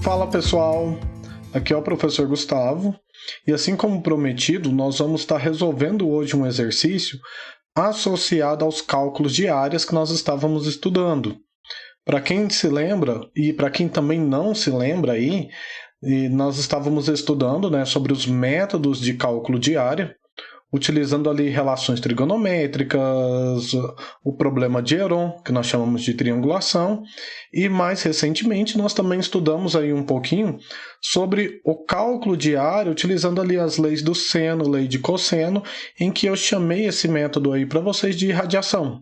Fala pessoal, aqui é o professor Gustavo e assim como prometido, nós vamos estar resolvendo hoje um exercício associado aos cálculos de áreas que nós estávamos estudando. Para quem se lembra e para quem também não se lembra aí, nós estávamos estudando sobre os métodos de cálculo de área, utilizando ali relações trigonométricas, o problema de Heron, que nós chamamos de triangulação, e mais recentemente nós também estudamos aí um pouquinho sobre o cálculo de área, utilizando ali as leis do seno, lei de cosseno, em que eu chamei esse método aí para vocês de irradiação.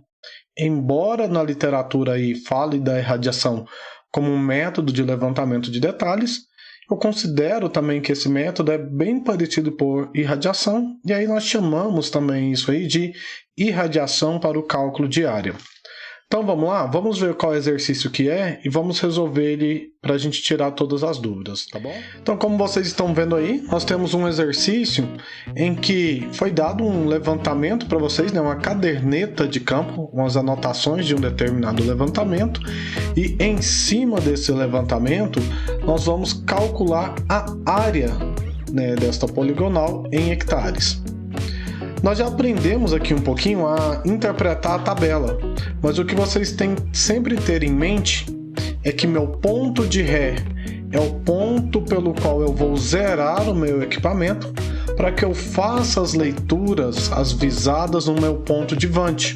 Embora na literatura aí fale da irradiação como um método de levantamento de detalhes, eu considero também que esse método é bem parecido por irradiação, e aí nós chamamos também isso aí de irradiação para o cálculo de área. Então vamos lá, vamos ver qual exercício que é e vamos resolver ele para a gente tirar todas as dúvidas, tá bom? Então como vocês estão vendo aí, nós temos um exercício em que foi dado um levantamento para vocês, uma caderneta de campo, umas anotações de um determinado levantamento, e em cima desse levantamento nós vamos calcular a área desta poligonal em hectares. Nós já aprendemos aqui um pouquinho a interpretar a tabela, mas o que vocês têm que sempre ter em mente é que meu ponto de ré é o ponto pelo qual eu vou zerar o meu equipamento para que eu faça as leituras, as visadas no meu ponto de vante.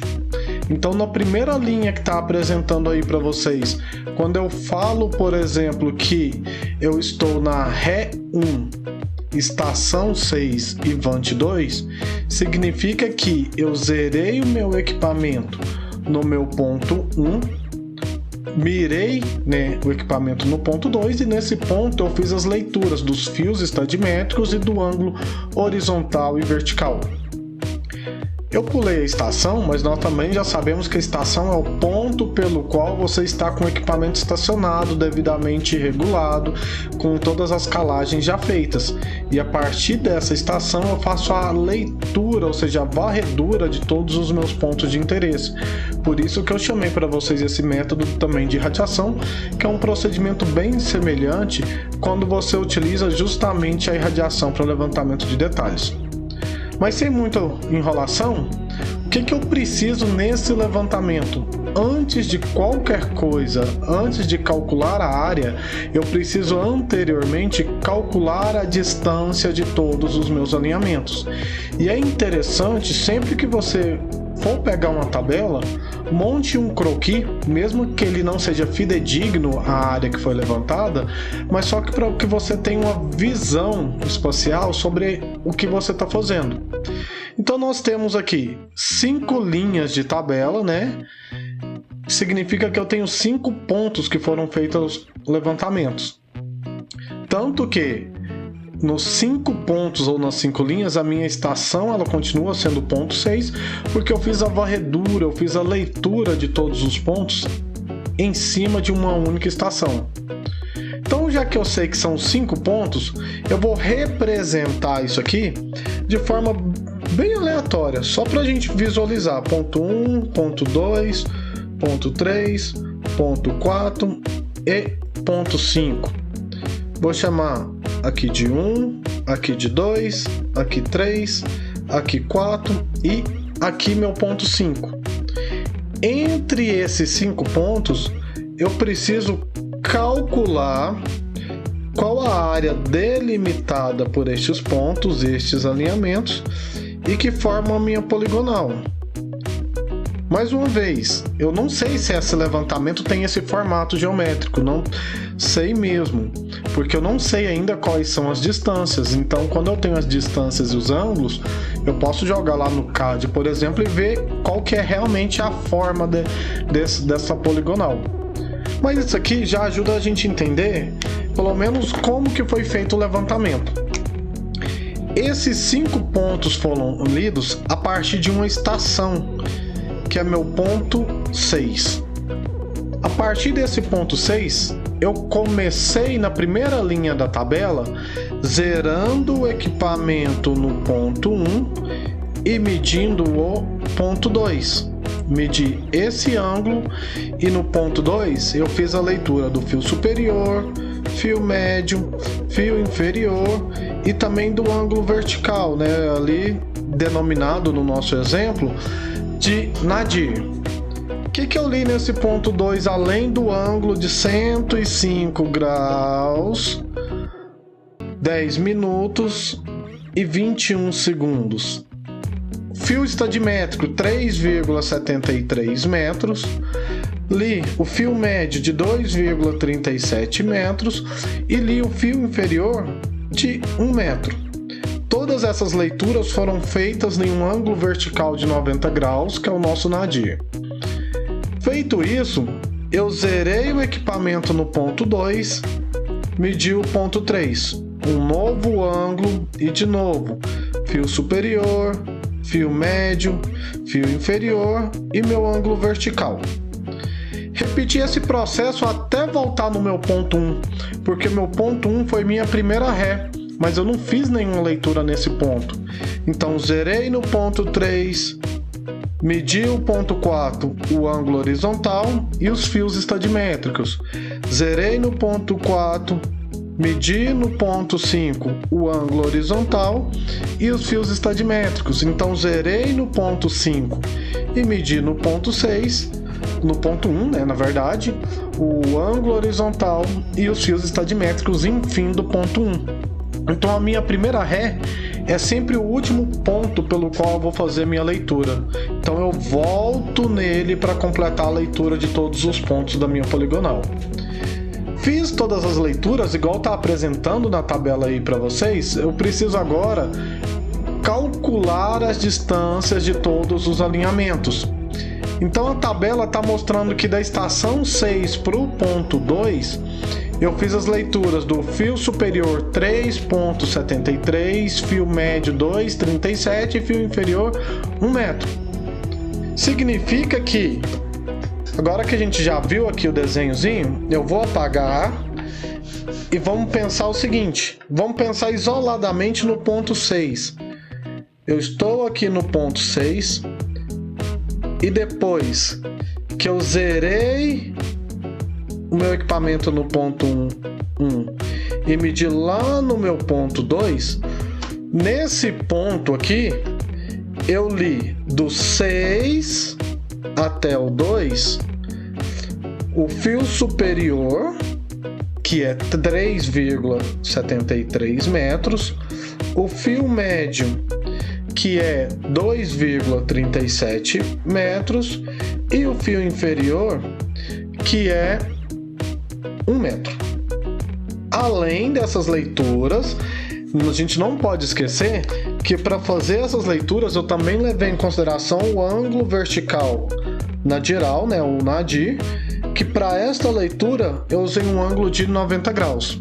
Então, na primeira linha que está apresentando aí para vocês, quando eu falo, por exemplo, que eu estou na Ré 1, estação 6 e vante 2, significa que eu zerei o meu equipamento no meu ponto 1, mirei o equipamento no ponto 2 e nesse ponto eu fiz as leituras dos fios estadimétricos e do ângulo horizontal e vertical. Eu pulei a estação, mas nós também já sabemos que a estação é o ponto pelo qual você está com o equipamento estacionado, devidamente regulado, com todas as calagens já feitas. E a partir dessa estação eu faço a leitura, ou seja, a varredura de todos os meus pontos de interesse. Por isso que eu chamei para vocês esse método também de irradiação, que é um procedimento bem semelhante quando você utiliza justamente a irradiação para o levantamento de detalhes. Mas sem muita enrolação, o que eu preciso nesse levantamento? Antes de qualquer coisa, antes de calcular a área, eu preciso anteriormente calcular a distância de todos os meus alinhamentos. E é interessante, sempre que você for pegar uma tabela, monte um croquis, mesmo que ele não seja fidedigno à área que foi levantada, mas só que para que você tenha uma visão espacial sobre o que você está fazendo. Então nós temos aqui 5 linhas de tabela, significa que eu tenho 5 pontos que foram feitos os levantamentos. Tanto que nos 5 pontos ou nas 5 linhas, a minha estação ela continua sendo ponto 6, porque eu fiz a varredura, eu fiz a leitura de todos os pontos em cima de uma única estação. Então, já que eu sei que são 5 pontos, eu vou representar isso aqui de forma bem aleatória, só para a gente visualizar. Ponto 1, ponto 2, ponto 3, ponto 4 e ponto 5. Vou chamar aqui de 1, aqui de 2, aqui 3, aqui 4 e aqui meu ponto 5. Entre esses 5 pontos, eu preciso calcular qual a área delimitada por estes pontos, estes alinhamentos, e que formam a minha poligonal. Mais uma vez, eu não sei se esse levantamento tem esse formato geométrico, não sei mesmo, porque eu não sei ainda quais são as distâncias. Então, quando eu tenho as distâncias e os ângulos, eu posso jogar lá no CAD, por exemplo, e ver qual que é realmente a forma dessa poligonal. Mas isso aqui já ajuda a gente a entender, pelo menos, como que foi feito o levantamento. Esses 5 pontos foram lidos a partir de uma estação, que é meu ponto 6. A partir desse ponto 6, eu comecei na primeira linha da tabela, zerando o equipamento no ponto 1 e medindo o ponto 2. medi esse ângulo e no ponto 2 eu fiz a leitura do fio superior, fio médio, fio inferior e também do ângulo vertical, né, ali denominado no nosso exemplo de nadir. O que eu li nesse ponto 2 além do ângulo de 105 graus, 10 minutos e 21 segundos? Fio estadimétrico 3,73 metros, li o fio médio de 2,37 metros e li o fio inferior de 1 metro. Todas essas leituras foram feitas em um ângulo vertical de 90 graus, que é o nosso nadir. Feito isso, eu zerei o equipamento no ponto 2, medi o ponto 3, um novo ângulo e de novo fio superior, fio médio, fio inferior e meu ângulo vertical. Repeti esse processo até voltar no meu ponto 1, porque meu ponto 1 foi minha primeira ré, mas eu não fiz nenhuma leitura nesse ponto. Então zerei no ponto 3, medi o ponto 4, o ângulo horizontal e os fios estadimétricos. Zerei no ponto 4, medi no ponto 5 o ângulo horizontal e os fios estadimétricos. Então zerei no ponto 5 e medi no ponto 6, no ponto 1, né, na verdade, o ângulo horizontal e os fios estadimétricos, enfim, do ponto 1. Então a minha primeira ré é sempre o último ponto pelo qual eu vou fazer minha leitura. Então eu volto nele para completar a leitura de todos os pontos da minha poligonal. Fiz todas as leituras, igual está apresentando na tabela aí para vocês. Eu preciso agora calcular as distâncias de todos os alinhamentos. Então a tabela está mostrando que da estação 6 para o ponto 2, eu fiz as leituras do fio superior 3,73, fio médio 2,37 e fio inferior 1 metro. Significa que, agora que a gente já viu aqui o desenhozinho, eu vou apagar e vamos pensar o seguinte, vamos pensar isoladamente no ponto 6. Eu estou aqui no ponto 6 e depois que eu zerei o meu equipamento no ponto 1 e medi lá no meu ponto 2, nesse ponto aqui eu li do 6 até o 2 o fio superior, que é 3,73 metros, o fio médio, que é 2,37 metros, e o fio inferior, que é 1 metro. Além dessas leituras, a gente não pode esquecer que para fazer essas leituras eu também levei em consideração o ângulo vertical nadiral, né, o nadir, que para esta leitura eu usei um ângulo de 90 graus.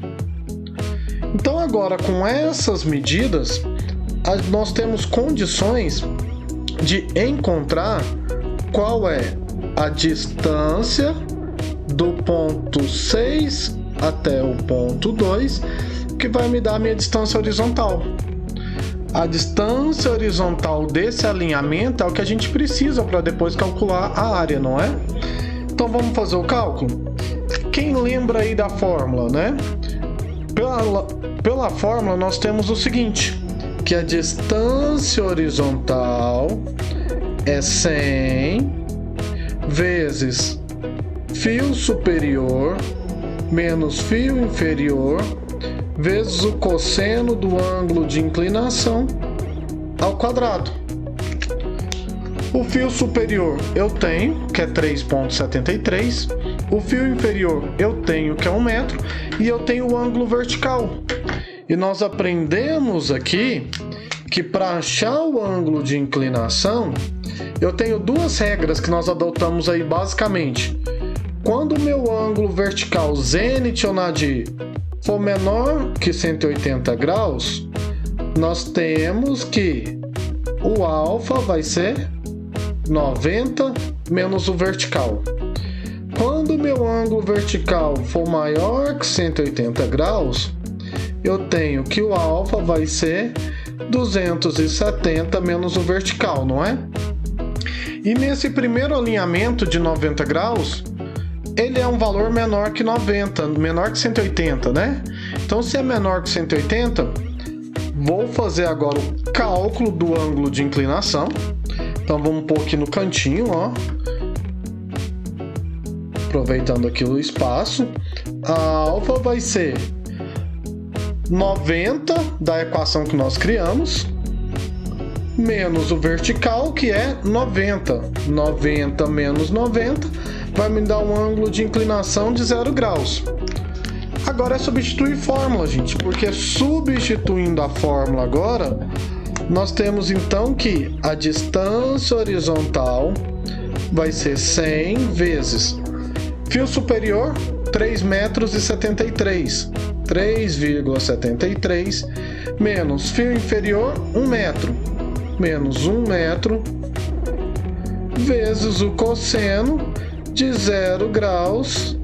Então agora, com essas medidas, nós temos condições de encontrar qual é a distância do ponto 6 até o ponto 2, que vai me dar a minha distância horizontal. A distância horizontal desse alinhamento é o que a gente precisa para depois calcular a área, não é? Então vamos fazer o cálculo? Quem lembra aí da fórmula, né? Pela fórmula nós temos o seguinte, que a distância horizontal é 100 vezes fio superior menos fio inferior vezes o cosseno do ângulo de inclinação ao quadrado. O fio superior eu tenho, que é 3,73, o fio inferior eu tenho, que é 1 metro, e eu tenho o ângulo vertical. E nós aprendemos aqui que para achar o ângulo de inclinação, eu tenho duas regras que nós adotamos aí basicamente. Quando o meu ângulo vertical zênite ou nadir for menor que 180 graus, nós temos que o alfa vai ser 90 menos o vertical. Quando o meu ângulo vertical for maior que 180 graus, eu tenho que o alfa vai ser 270 menos o vertical, não é? E nesse primeiro alinhamento de 90 graus, ele é um valor menor que 90, menor que 180, né? Então, se é menor que 180, vou fazer agora o cálculo do ângulo de inclinação. Então, vamos pôr aqui no cantinho, ó. Aproveitando aqui o espaço. A alfa vai ser 90 da equação que nós criamos, menos o vertical, que é 90. 90 menos 90 vai me dar um ângulo de inclinação de 0 graus. Agora é substituir fórmula, gente, porque substituindo a fórmula agora, nós temos então que a distância horizontal vai ser 100 vezes fio superior, 3,73 metros, 3,73, menos fio inferior, 1 metro, menos 1 metro, vezes o cosseno de 0 graus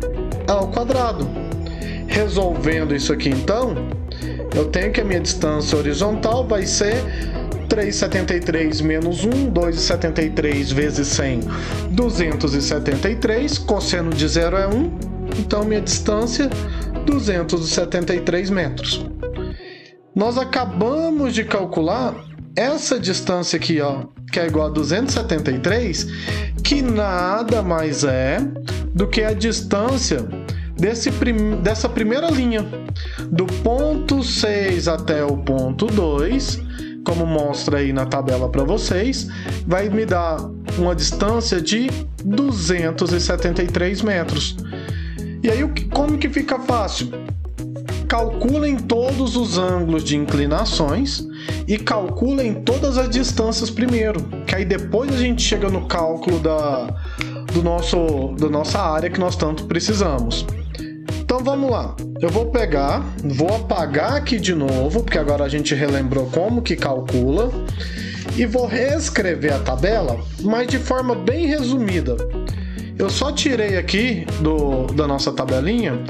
ao quadrado. Resolvendo isso aqui, então, eu tenho que a minha distância horizontal vai ser 3,73 menos 1, 2,73 vezes 100, 273, cosseno de 0 é 1, então minha distância, 273 metros. Nós acabamos de calcular essa distância aqui, ó, que é igual a 273, que nada mais é do que a distância dessa primeira linha, do ponto 6 até o ponto 2, como mostra aí na tabela para vocês, vai me dar uma distância de 273 metros. E aí, como que fica fácil? Calculem todos os ângulos de inclinações e calculem todas as distâncias primeiro, que aí depois a gente chega no cálculo da nossa área que nós tanto precisamos. Então vamos lá, eu vou apagar aqui de novo, porque agora a gente relembrou como que calcula, e vou reescrever a tabela, mas de forma bem resumida. Eu só tirei aqui da nossa tabelinha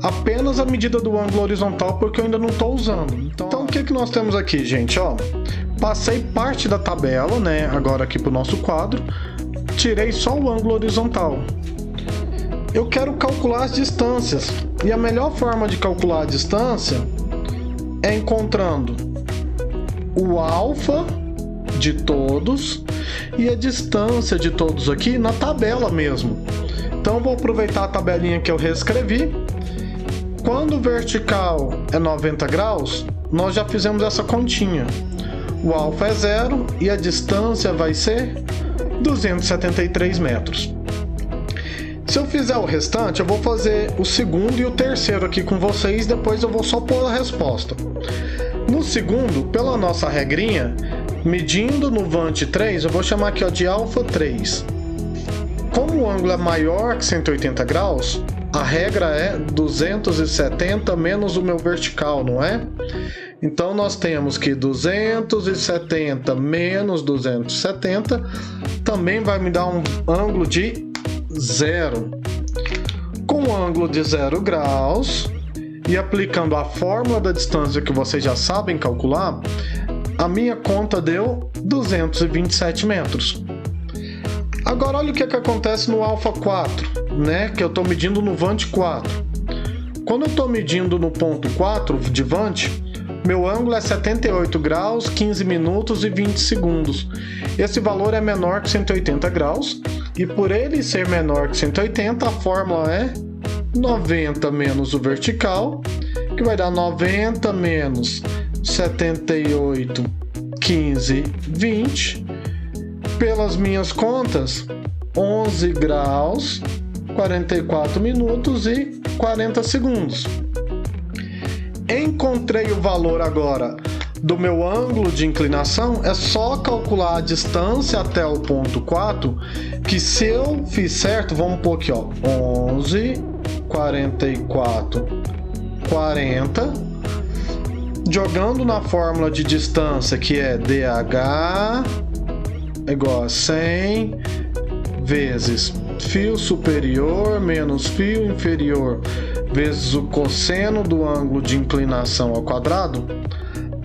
apenas a medida do ângulo horizontal, porque eu ainda não estou usando. Então o que nós temos aqui, gente? Ó, passei parte da tabela, né, agora aqui para o nosso quadro, tirei só o ângulo horizontal. Eu quero calcular as distâncias, e a melhor forma de calcular a distância é encontrando o alfa de todos e a distância de todos aqui na tabela mesmo. Então eu vou aproveitar a tabelinha que eu reescrevi. Quando o vertical é 90 graus, nós já fizemos essa continha. O alfa é 0 e a distância vai ser 273 metros. Se eu fizer o restante, eu vou fazer o segundo e o terceiro aqui com vocês, depois eu vou só pôr a resposta. No segundo, pela nossa regrinha, medindo no Vant 3, eu vou chamar aqui, ó, de alfa 3. Como o ângulo é maior que 180 graus, a regra é 270 menos o meu vertical, não é? Então nós temos que 270 menos 270 também vai me dar um ângulo de 0. Com o ângulo de 0 graus e aplicando a fórmula da distância que vocês já sabem calcular, a minha conta deu 227 metros. Agora olha o que acontece no alfa 4, né? Que eu estou medindo no Vant 4. Quando eu estou medindo no ponto 4 de Vant, meu ângulo é 78 graus, 15 minutos e 20 segundos. Esse valor é menor que 180 graus, e por ele ser menor que 180, a fórmula é 90 menos o vertical, que vai dar 90 menos 78, 15, 20. Pelas minhas contas, 11 graus, 44 minutos e 40 segundos. Encontrei o valor agora do meu ângulo de inclinação, é só calcular a distância até o ponto 4, que se eu fiz certo, vamos pôr aqui, ó, 11, 44, 40, jogando na fórmula de distância, que é DH igual a 100 vezes fio superior menos fio inferior vezes o cosseno do ângulo de inclinação ao quadrado,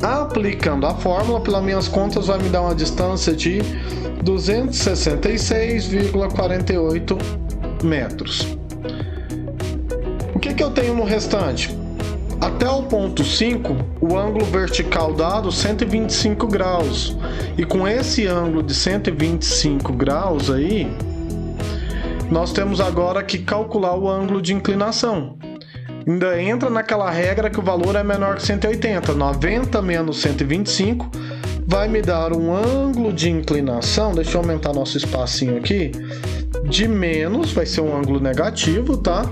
Aplicando a fórmula, pelas minhas contas, vai me dar uma distância de 266,48 metros. O que eu tenho no restante? Até o ponto 5, o ângulo vertical dado 125 graus. E com esse ângulo de 125 graus aí, nós temos agora que calcular o ângulo de inclinação. Ainda entra naquela regra que o valor é menor que 180. 90 menos 125 vai me dar um ângulo de inclinação, deixa eu aumentar nosso espacinho aqui, de menos, vai ser um ângulo negativo, tá?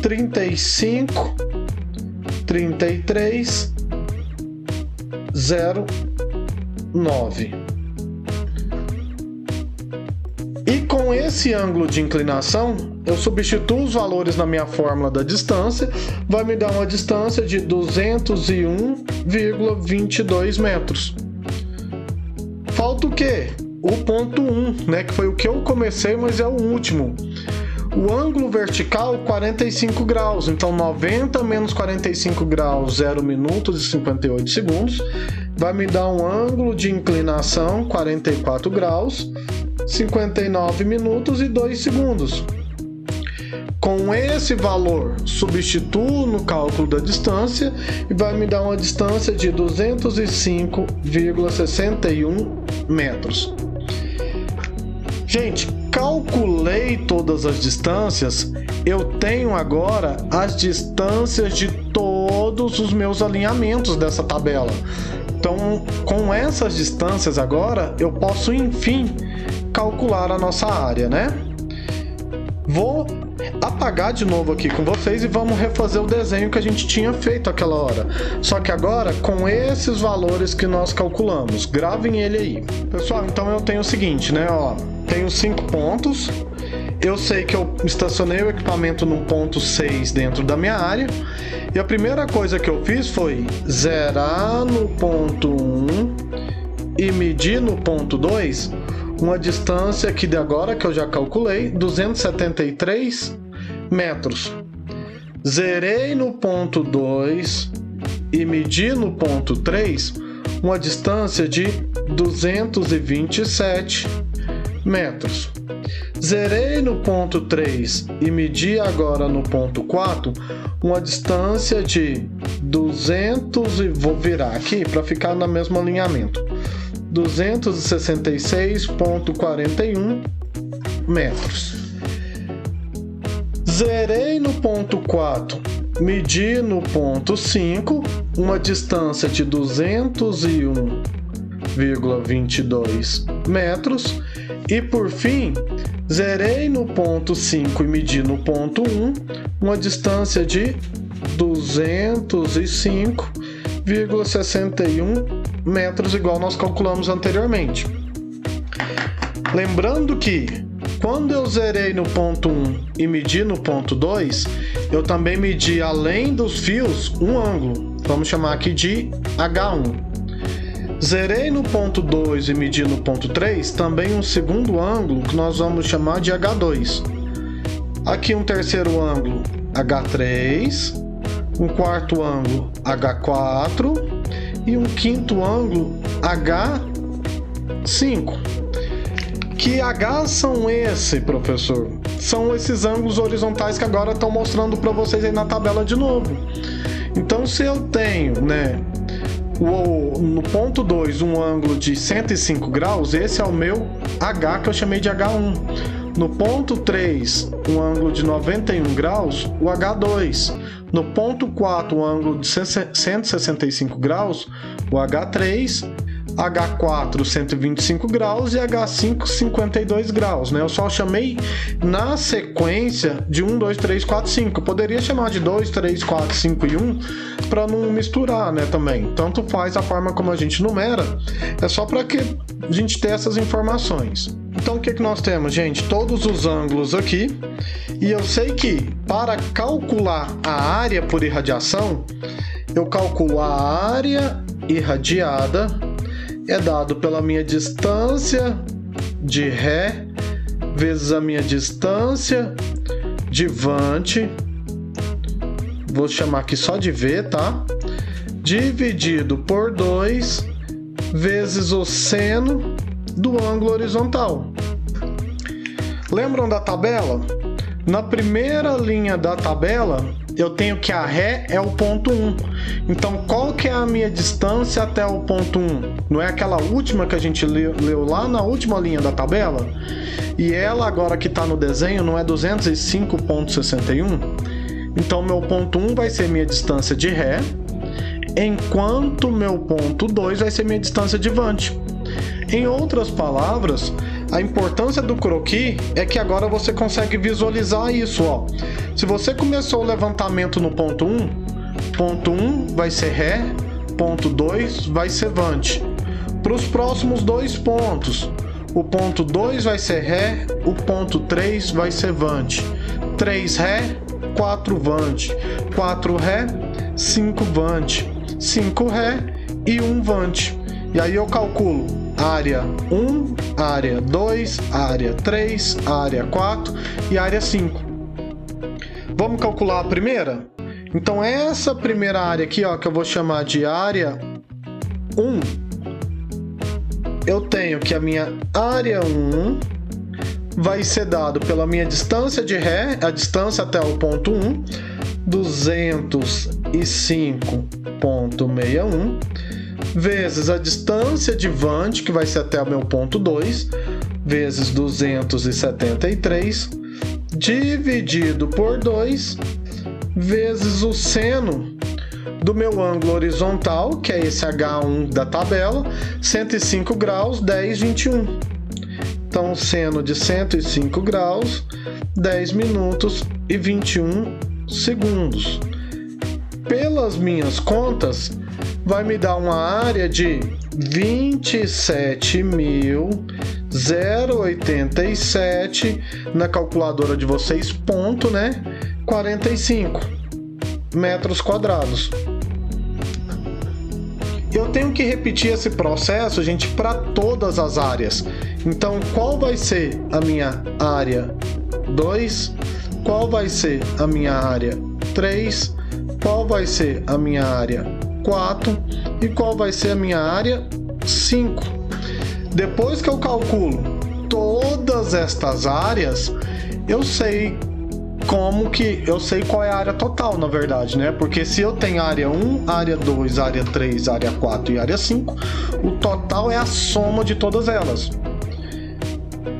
33,09. E com esse ângulo de inclinação, eu substituo os valores na minha fórmula da distância, vai me dar uma distância de 201,22 metros. Falta o quê? O ponto 1, né, que foi o que eu comecei, mas é o último. O ângulo vertical, 45 graus. Então, 90 menos 45 graus, 0 minutos e 58 segundos, vai me dar um ângulo de inclinação, 44 graus, 59 minutos e 2 segundos. Com esse valor, substituo no cálculo da distância e vai me dar uma distância de 205,61 metros. Gente, calculei todas as distâncias, eu tenho agora as distâncias de todos os meus alinhamentos dessa tabela. Então, com essas distâncias agora, eu posso, enfim, calcular a nossa área, né? Vou apagar de novo aqui com vocês e vamos refazer o desenho que a gente tinha feito aquela hora. Só que agora com esses valores que nós calculamos. Gravem ele aí. Pessoal, então eu tenho o seguinte, né? Ó, tenho 5 pontos. Eu sei que eu estacionei o equipamento no ponto 6 dentro da minha área. E a primeira coisa que eu fiz foi zerar no ponto 1 e medir no ponto 2 uma distância que de agora que eu já calculei, 273 metros. Zerei no ponto 2 e medi no ponto 3 uma distância de 227 metros. Zerei no ponto 3 e medi agora no ponto 4 uma distância de 200 e vou virar aqui para ficar no mesmo alinhamento. 266,41 metros. Zerei no ponto 4, medi no ponto 5, uma distância de 201,22 metros. E por fim, zerei no ponto 5 e medi no ponto 1, uma distância de 205,61 metros, igual nós calculamos anteriormente. Lembrando que quando eu zerei no ponto 1 e medi no ponto 2, eu também medi além dos fios um ângulo, vamos chamar aqui de H1. Zerei no ponto 2 e medi no ponto 3 também um segundo ângulo que nós vamos chamar de H2. Aqui um terceiro ângulo H3, um quarto ângulo H4 e um quinto ângulo H5. Que H são esse, professor? São esses ângulos horizontais que agora estão mostrando para vocês aí na tabela de novo. Então, se eu tenho, né, no ponto 2 um ângulo de 105 graus, esse é o meu H que eu chamei de H1. No ponto 3, um ângulo de 91 graus, o H2. No ponto 4, um ângulo de 165 graus, o H3. H4, 125 graus e H5, 52 graus, né? Eu só chamei na sequência de 1, 2, 3, 4, 5. Eu poderia chamar de 2, 3, 4, 5 e 1 para não misturar, né, também. Tanto faz a forma como a gente numera, é só para que a gente tenha essas informações. Então, o que nós temos, gente? Todos os ângulos aqui. E eu sei que para calcular a área por irradiação, eu calculo a área irradiada é dado pela minha distância de ré vezes a minha distância de vante, vou chamar aqui só de V, tá? dividido por 2 vezes o seno do ângulo horizontal. Lembram da tabela? Na primeira linha da tabela, eu tenho que a ré é o ponto 1. Então, qual que é a minha distância até o ponto 1? Não é aquela última que a gente leu lá na última linha da tabela? E ela, agora que está no desenho, não é 205,61? Então, meu ponto 1 vai ser minha distância de ré, enquanto meu ponto 2 vai ser minha distância de vante. Em outras palavras, a importância do croquis é que agora você consegue visualizar isso, ó. Se você começou o levantamento no ponto 1, ponto 1 vai ser ré, ponto 2 vai ser vante. Para os próximos dois pontos, o ponto 2 vai ser ré, o ponto 3 vai ser vante. 3 ré, 4 vante. 4 ré, 5 vante. 5 ré e 1 vante. E aí eu calculo área 1, área 2, área 3, área 4 e área 5. Vamos calcular a primeira? Então essa primeira área aqui, ó, que eu vou chamar de área 1, eu tenho que a minha área 1 vai ser dado pela minha distância de ré, a distância até o ponto 1, 205,61, vezes a distância de vante, que vai ser até o meu ponto 2, vezes 273, dividido por 2, vezes o seno do meu ângulo horizontal, que é esse H1 da tabela, 105 graus, 10, 21. Então, seno de 105 graus, 10 minutos e 21 segundos. Pelas minhas contas, vai me dar uma área de 27.087, na calculadora de vocês, ponto, né? 45 metros quadrados. Eu tenho que repetir esse processo, gente, para todas as áreas. Então, qual vai ser a minha área 2? Qual vai ser a minha área 3? Qual vai ser a minha área 4? E qual vai ser a minha área 5? Depois que eu calculo todas estas áreas, eu sei qual é a área total, na verdade, né? Porque se eu tenho área 1, área 2, área 3, área 4 e área 5, o total é a soma de todas elas.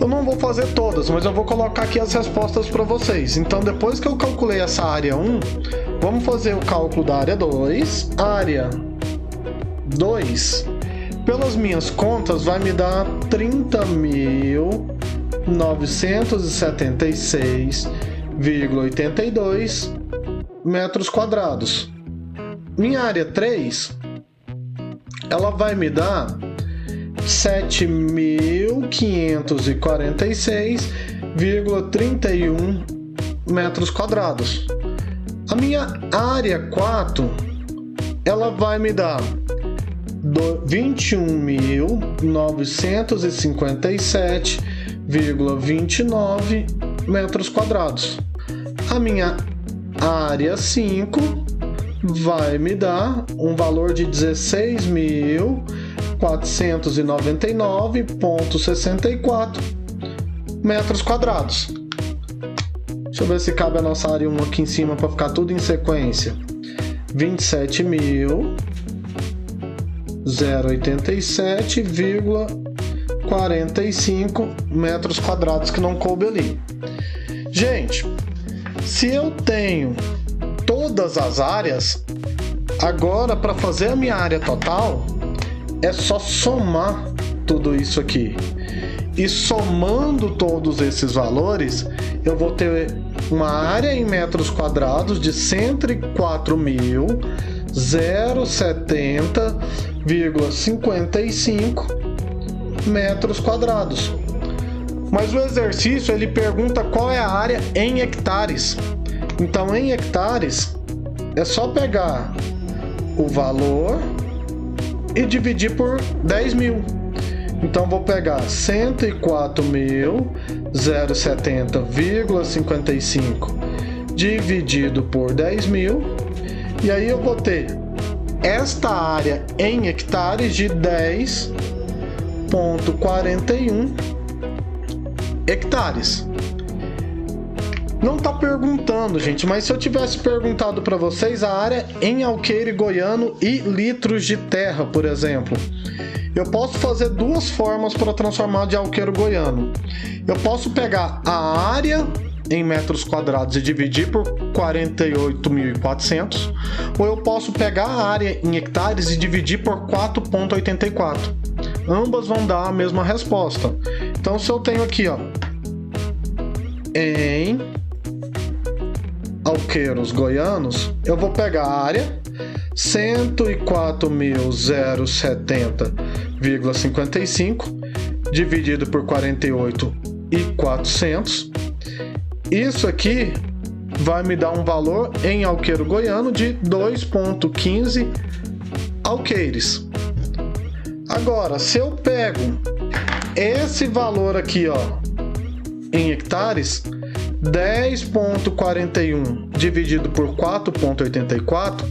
Eu não vou fazer todas, mas eu vou colocar aqui as respostas para vocês. Então, depois que eu calculei essa área 1, vamos fazer o cálculo da área 2. Área 2, pelas minhas contas, vai me dar 30.976,82 metros quadrados. Minha área 3, ela vai me dar 7.546,31 metros quadrados. A minha área 4, ela vai me dar 21.957,29 metros quadrados. A minha área 5 vai me dar um valor de 16.499,64 metros quadrados. Deixa eu ver se cabe a nossa área 1 aqui em cima para ficar tudo em sequência. 27.087,45 metros quadrados que não coube ali. Gente, se eu tenho todas as áreas, agora para fazer a minha área total, é só somar tudo isso aqui. E somando todos esses valores, eu vou ter uma área em metros quadrados de 104.070,55 metros quadrados. Mas o exercício, ele pergunta qual é a área em hectares. Então, em hectares, é só pegar o valor e dividir por 10.000. Então, vou pegar 104.070,55 dividido por 10.000. E aí eu vou ter esta área em hectares de 10,41 hectares. Não tá perguntando, gente, mas se eu tivesse perguntado para vocês a área em alqueire goiano e litros de terra, por exemplo, eu posso fazer duas formas para transformar de alqueiro goiano. Eu posso pegar a área em metros quadrados e dividir por 48.400, ou eu posso pegar a área em hectares e dividir por 4,84. Ambas vão dar a mesma resposta. Então, se eu tenho aqui, ó, em alqueiros goianos, eu vou pegar a área 104.070,55 dividido por 48.400. Isso aqui vai me dar um valor em alqueiro goiano de 2,15 alqueires. Agora, se eu pego esse valor aqui, ó, em hectares, 10,41 dividido por 4,84,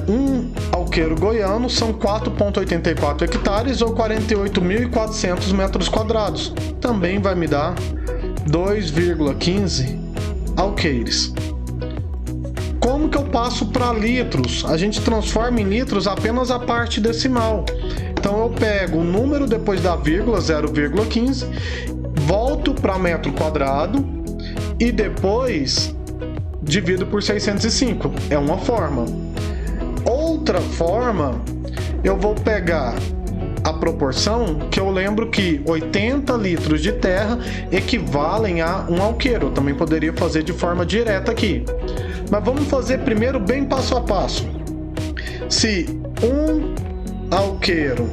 um alqueiro goiano são 4,84 hectares ou 48.400 metros quadrados. Também vai me dar 2,15 alqueires. Como que eu passo para litros? A gente transforma em litros apenas a parte decimal. Então eu pego o número depois da vírgula, 0,15, volto para metro quadrado e depois divido por 605. É uma forma. Outra forma, eu vou pegar a proporção, que eu lembro que 80 litros de terra equivalem a um alqueiro. Eu também poderia fazer de forma direta aqui. Mas vamos fazer primeiro bem passo a passo. Se um alqueiro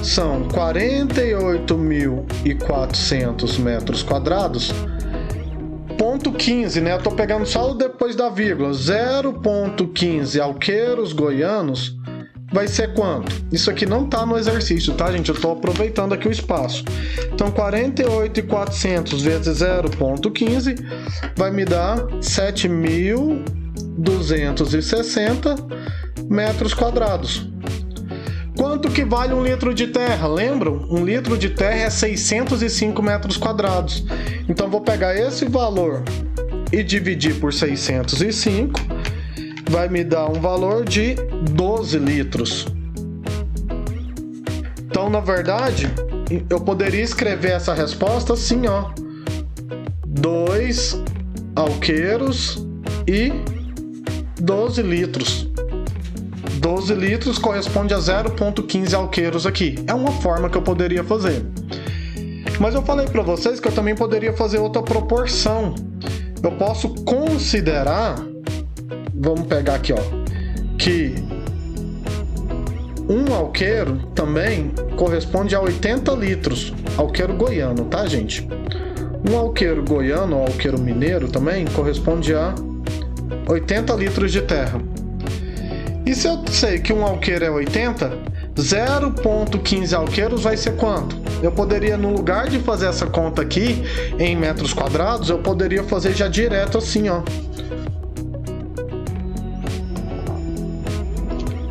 são 48.400 metros quadrados, ponto 15, né? Eu tô pegando só depois da vírgula. 0,15 alqueiros goianos vai ser quanto? Isso aqui não tá no exercício, tá, gente? Eu tô aproveitando aqui o espaço. Então, 48.400 vezes 0,15 vai me dar 7.260 metros quadrados. Quanto que vale um litro de terra? Lembram? Um litro de terra é 605 metros quadrados. Então, vou pegar esse valor e dividir por 605. Vai me dar um valor de 12 litros. Então, na verdade, eu poderia escrever essa resposta assim, ó. 2 alqueiros e 12 litros. 12 litros corresponde a 0,15 alqueiros aqui. É uma forma que eu poderia fazer. Mas eu falei para vocês que eu também poderia fazer outra proporção. Eu posso considerar, vamos pegar aqui, ó, que um alqueiro também corresponde a 80 litros. Alqueiro goiano, tá, gente? Um alqueiro goiano ou alqueiro mineiro também corresponde a 80 litros de terra. E se eu sei que um alqueiro é 80, 0,15 alqueiros vai ser quanto? Eu poderia, no lugar de fazer essa conta aqui em metros quadrados, eu poderia fazer já direto assim, ó.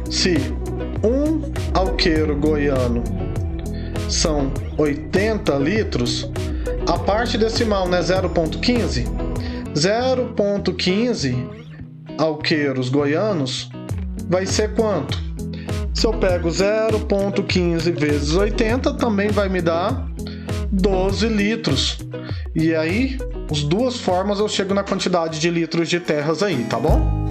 Se um alqueiro goiano são 80 litros, a parte decimal, né, 0,15? 0,15 alqueiros goianos vai ser quanto? Se eu pego 0,15 vezes 80, também vai me dar 12 litros. E aí, as duas formas eu chego na quantidade de litros de terras aí, tá bom?